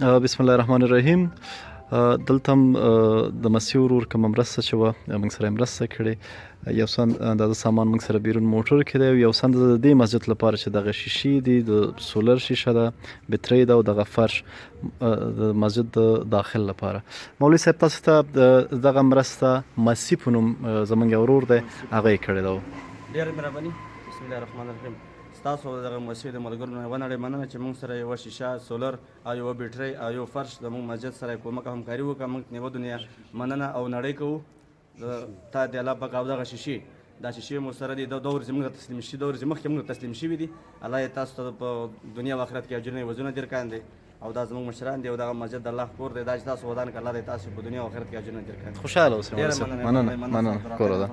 بسم الله الرحمن الرحیم. دلته هم د مسیح ورور کومه مرسته چې وه موږ سره یې مرسته کړې. یو څه اندازه سامان موږ سره بیرون موټر کې دی، یو څه اندازه د دې مسجد لپاره چې دغه شیشې دي، د سولر شیشه ده، بټرۍ ده او دغه فرش د مسجد د داخل لپاره. مولوي صاحب تاسو ته دغه مرسته مسیح په نوم زموږ یو ورور دی هغه یې کړې ده. ډېره مهرباني. بسم الله الرحمن الرحیم. ستاسو دغه مسجد د ملګرو نه ونړۍ مننه چې موږ سره یوه شیشه سولر او یوه بټرۍ او یو فرش زموږ مسجد سره کومک همکاري وکړه. موږ نیوه دنیا مننه او نړۍ کوو تا د الله پاک او دغه شیشې دا شیشې مو سره دي، دا ورځې موږ ته تسلیم شي، دا ورځې مخکې موږ ته تسلیم شوي دي. الله یې تاسو ته په دنیا او آخرت کې اجرونه وزرونه ډېر کاندي او دا زموږ مشران دي او دغه مسجد د الله کور دی. دا چې تاسو ودان کړه الله دې تاسو په دنیا او آخرت کې اجرونه ډېر کاندي. خوشحاله اوسئ. مننه کور ده.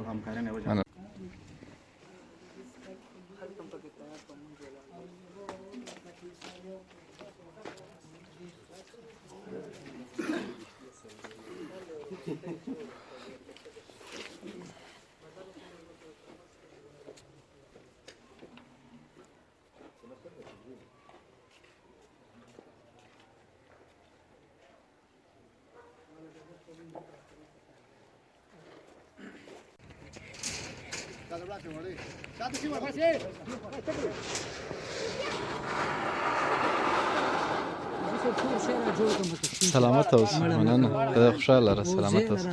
سلامت اوسئ. مننه. خدای خوشحاله لره. سلامت اوسئ.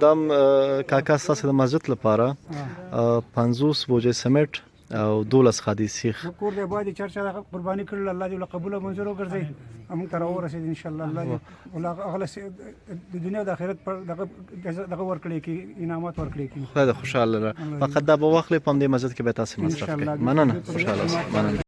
دام کاکا ستاسو د مسجد لپاره 50 بوجې سمټ او 12 خادي سیخ کور دی باید چرچا قرباني کړل. الله دې له قبول او منظور وګرځي. موږ ته راورسېد ان شاء الله. الله دې هغه د دنیا د آخرت پر دغه ورکړي کې انعامات ورکړي کې. خدای خوشاله لره. فقط دا به واخلې په دې مسجد کې به تاسو مصرف کړئ. مننه. خوشاله اوسئ. مننه.